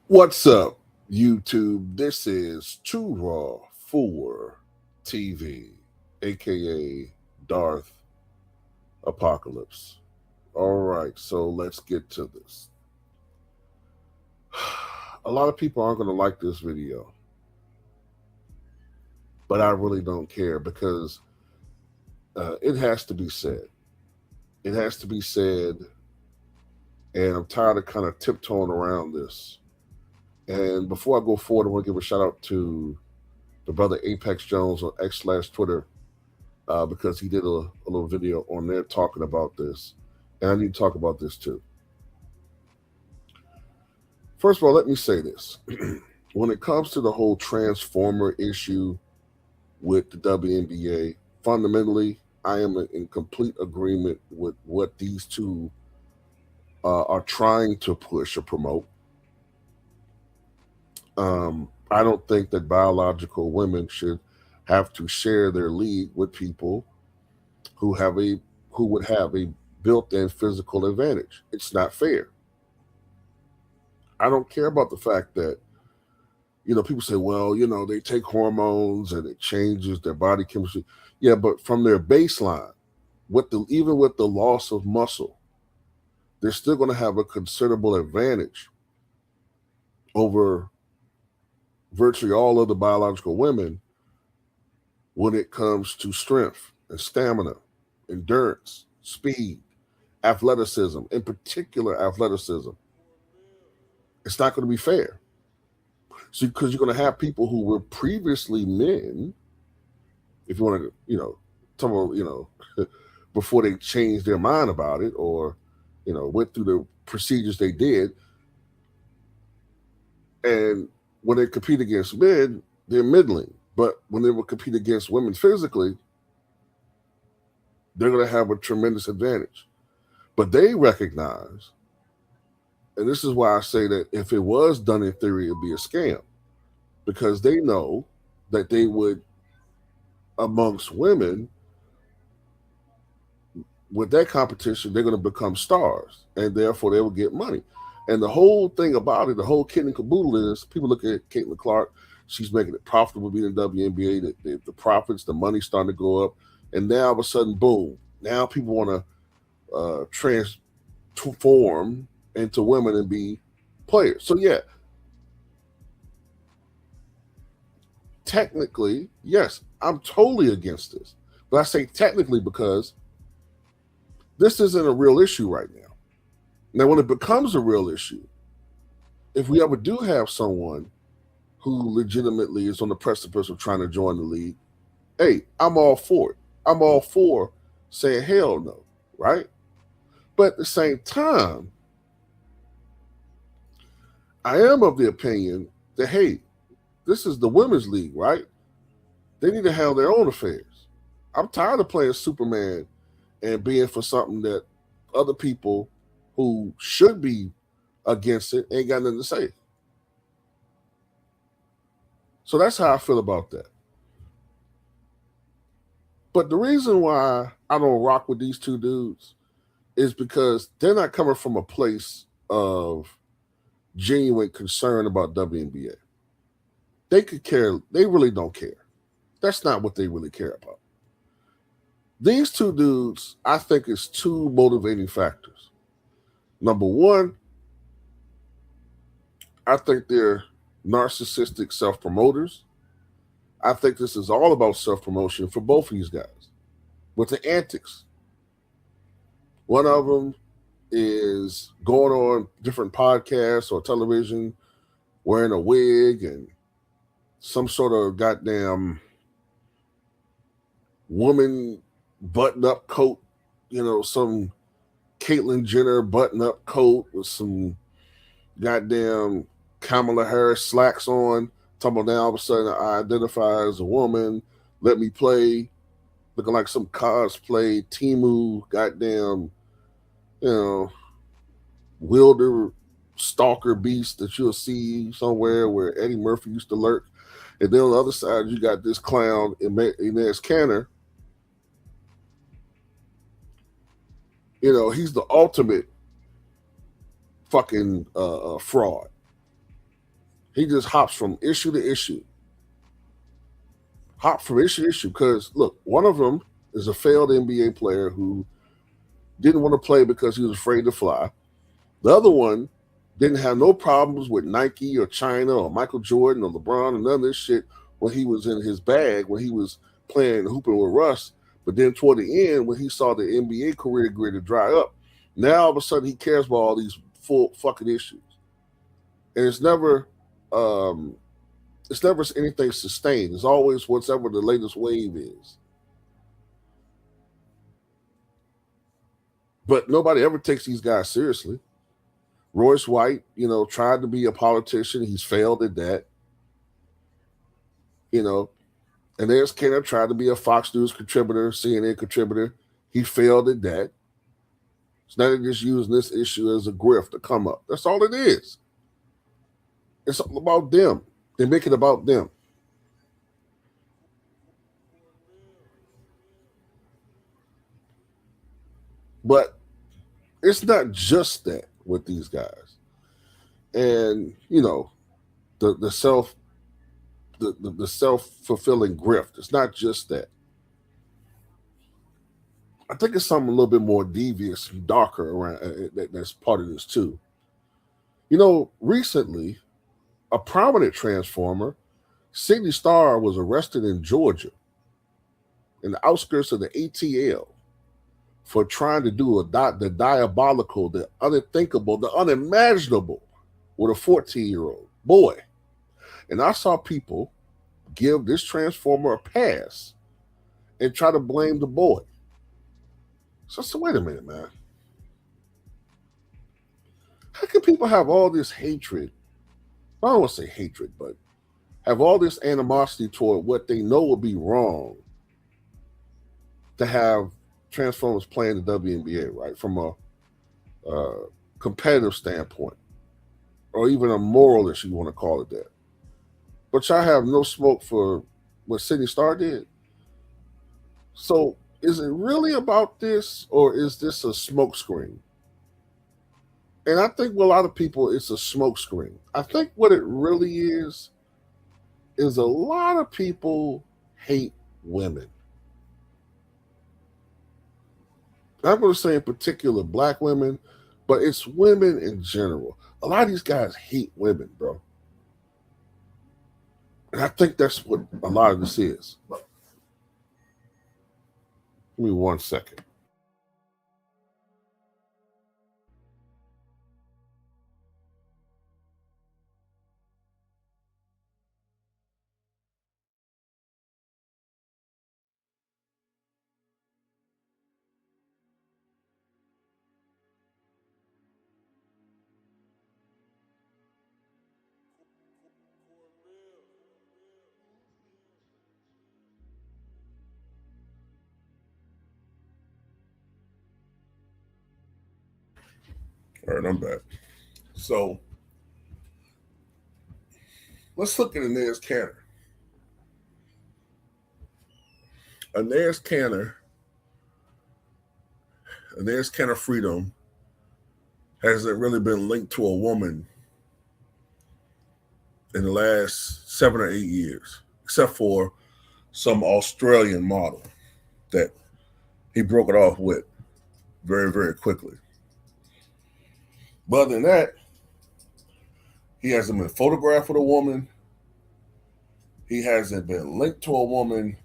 What's up, YouTube? This is Too Raw for TV, aka Darth Apocalypse. All right, so let's get to this. A lot of people aren't going to like this video, but I really don't care because it has to be said. It has to be said, and I'm tired of kind of tiptoeing around this. And before I go forward, I want to give a shout out to the brother Apex Jones on X/Twitter because he did a little video on there talking about this. And I need to talk about this too. First of all, let me say this. When it comes to the whole transformer issue with the WNBA, fundamentally, I am in complete agreement with what these two are trying to push or promote. I don't think that biological women should have to share their league with people who would have a built-in physical advantage. It's not fair. I don't care about the fact that, people say, well, they take hormones and it changes their body chemistry. Yeah, but from their baseline, even with the loss of muscle, they're still going to have a considerable advantage over virtually all other biological women when it comes to strength and stamina, endurance, speed, athleticism, in particular athleticism. It's not going to be fair. So, because you're going to have people who were previously men, if you want to, talk about, before they changed their mind about it or, went through the procedures they did. And when they compete against men, they're middling. But when they will compete against women physically, they're going to have a tremendous advantage. But they recognize, and this is why I say that if it was done in theory, it'd be a scam. Because they know that they would, amongst women, with that competition, they're going to become stars. And therefore, they will get money. And the whole thing about it, the whole kit and caboodle is people look at Caitlin Clark. She's making it profitable being in the WNBA. The profits, the money's starting to go up. And now all of a sudden, boom, now people want to transform into women and be players. So, yeah, technically, yes, I'm totally against this. But I say technically because this isn't a real issue right now. Now, when it becomes a real issue, if we ever do have someone who legitimately is on the precipice of trying to join the league, hey, I'm all for it. I'm all for saying hell no, right? But at the same time, I am of the opinion that, hey, this is the women's league, right? They need to handle their own affairs. I'm tired of playing Superman and being for something that other people who should be against it ain't got nothing to say. So that's how I feel about that. But the reason why I don't rock with these two dudes is because they're not coming from a place of genuine concern about WNBA. They could care. They really don't care. That's not what they really care about. These two dudes, I think, is two motivating factors. Number one, I think they're narcissistic self-promoters. I think this is all about self-promotion for both of these guys with the antics. One of them is going on different podcasts or television wearing a wig and some sort of goddamn woman button-up coat, some Caitlyn Jenner button-up coat with some goddamn Kamala Harris slacks on, talking about now all of a sudden I identify as a woman, let me play, looking like some cosplay, Timu, goddamn, you know, wilder stalker beast that you'll see somewhere where Eddie Murphy used to lurk. And then on the other side, you got this clown, Inez Canner. You know, he's the ultimate fucking fraud. He just hops from issue to issue. Hop from issue to issue. Because, look, one of them is a failed NBA player who didn't want to play because he was afraid to fly. The other one didn't have no problems with Nike or China or Michael Jordan or LeBron and none of this shit when he was in his bag, when he was playing hooping with Russ. But then toward the end, when he saw the NBA career grid to dry up, now all of a sudden he cares about all these full fucking issues. And it's never anything sustained. It's always whatever the latest wave is. But nobody ever takes these guys seriously. Royce White, you know, tried to be a politician. He's failed at that. You know, and there's Kenner tried to be a Fox News contributor, CNN contributor. He failed at that. So now they're just using this issue as a grift to come up. That's all it is. It's all about them. They make it about them. But it's not just that with these guys. And, you know, the self the self-fulfilling grift. It's not just that. I think it's something a little bit more devious and darker around that's part of this too. You know, recently, a prominent transformer, Sidney Starr, was arrested in Georgia, in the outskirts of the ATL, for trying to do the diabolical, the unthinkable, the unimaginable with a 14-year-old boy. And I saw people give this transformer a pass and try to blame the boy. So wait a minute, man. How can people have all this hatred? I don't want to say hatred, but have all this animosity toward what they know will be wrong to have Transformers playing the WNBA, right? From a competitive standpoint, or even a moral, if you want to call it that. But y'all have no smoke for what Sidney Starr did. So is it really about this, or is this a smokescreen? And I think with a lot of people, it's a smokescreen. I think what it really is a lot of people hate women. I'm going to say in particular black women, but it's women in general. A lot of these guys hate women, bro. And I think that's what a lot of this is. Give me 1 second. All right, I'm back. So let's look at Inez Canner. Inez Canner freedom hasn't really been linked to a woman in the last 7 or 8 years, except for some Australian model that he broke it off with very, very quickly. But other than that, he hasn't been photographed with a woman. He hasn't been linked to a woman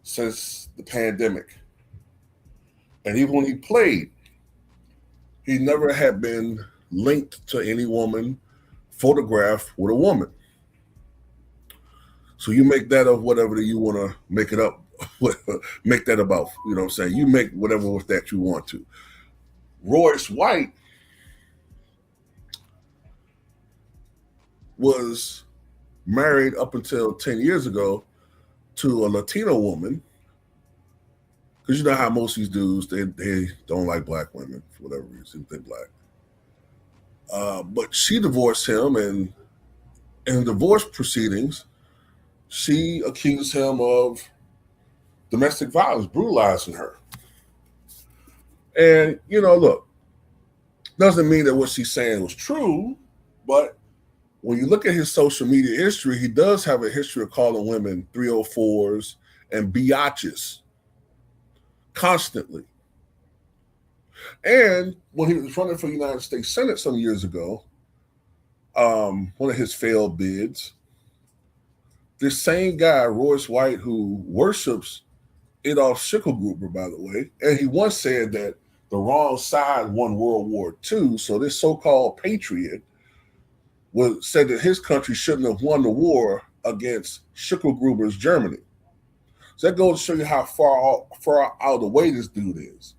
since the pandemic. And even when he played, he never had been linked to any woman, photographed with a woman. So you make that of whatever you want to make it up, make that about, you know what I'm saying? You make whatever with that you want to. Royce White was married up until 10 years ago to a Latino woman, because you know how most of these dudes, they don't like black women for whatever reason, they're black. But she divorced him, and in divorce proceedings, she accused him of domestic violence, brutalizing her. And, look, doesn't mean that what she's saying was true, but when you look at his social media history, he does have a history of calling women 304s and biatches constantly. And when he was running for United States Senate some years ago, one of his failed bids, this same guy, Royce White, who worships Adolf Schicklgruber, by the way, and he once said that the wrong side won World War II. So this so-called patriot said that his country shouldn't have won the war against Schicklgruber's Germany. So that goes to show you how far out of the way this dude is.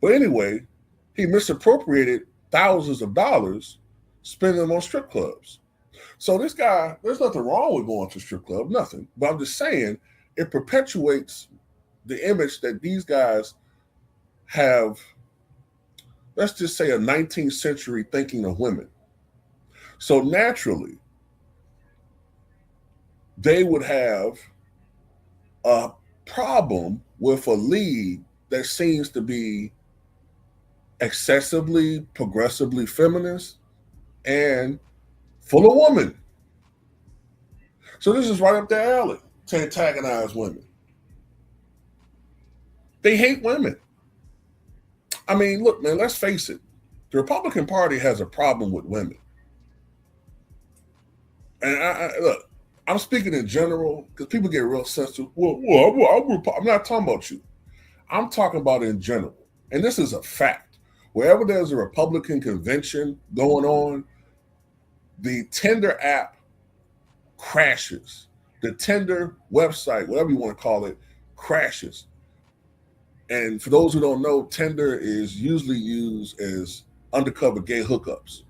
But anyway, he misappropriated thousands of dollars, spending them on strip clubs. So this guy, there's nothing wrong with going to a strip club, nothing. But I'm just saying it perpetuates the image that these guys have, let's just say, a 19th century thinking of women. So naturally, they would have a problem with a league that seems to be excessively, progressively feminist and full of women. So this is right up their alley to antagonize women. They hate women. I mean, look, man, let's face it. The Republican Party has a problem with women. And look, I'm speaking in general because people get real sensitive. I'm not talking about you. I'm talking about in general. And this is a fact. Wherever there's a Republican convention going on, the Tinder app crashes. The Tinder website, whatever you want to call it, crashes. And for those who don't know, Tinder is usually used as undercover gay hookups.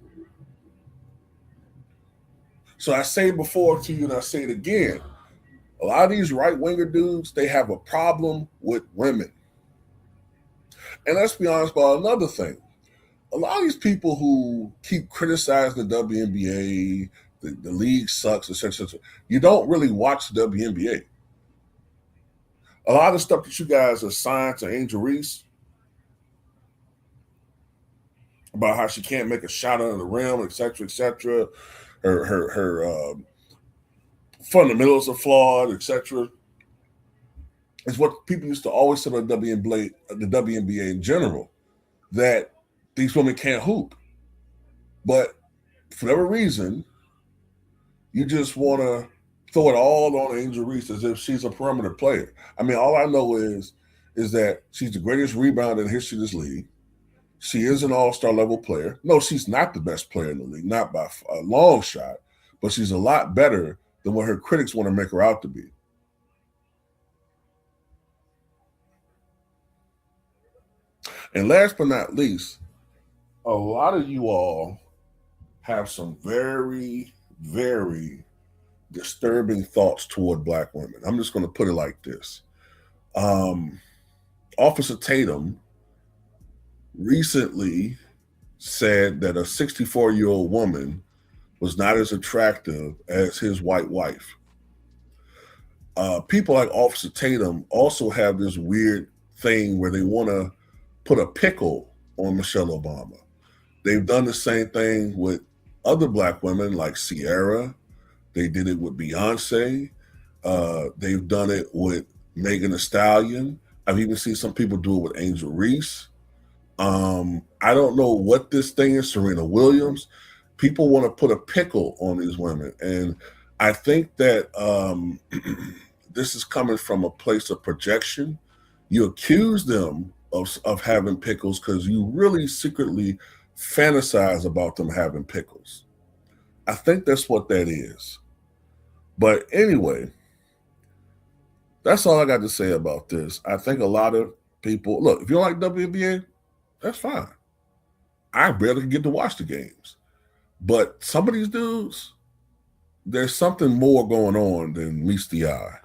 So I say before to you, and I say it again, a lot of these right-winger dudes, they have a problem with women. And let's be honest about another thing. A lot of these people who keep criticizing the WNBA, the league sucks, etc., you don't really watch the WNBA. A lot of the stuff that you guys assign to Angel Reese about how she can't make a shot under the rim, etc., her fundamentals are flawed, etc., is what people used to always say about the WNBA in general, that these women can't hoop. But for whatever reason, you just want to throw it all on Angel Reese as if she's a perimeter player. I mean, all I know is that she's the greatest rebounder in the history of this league. She is an all-star level player. No, she's not the best player in the league, not by a long shot, but she's a lot better than what her critics want to make her out to be. And last but not least, a lot of you all have some very, very disturbing thoughts toward black women. I'm just going to put it like this. Officer Tatum recently said that a 64-year-old woman was not as attractive as his white wife. People like Officer Tatum also have this weird thing where they want to put a pickle on Michelle Obama. They've done the same thing with other black women like Sierra. They did it with Beyonce. They've done it with Megan Thee Stallion. I've even seen some people do it with Angel Reese. I don't know what this thing is, Serena Williams. People want to put a pickle on these women. And I think that this is coming from a place of projection. You accuse them of having pickles because you really secretly fantasize about them having pickles. I think that's what that is. But anyway, that's all I got to say about this. I think a lot of people, look, if you don't like WNBA, that's fine. I barely get to watch the games. But some of these dudes, there's something more going on than meets the eye.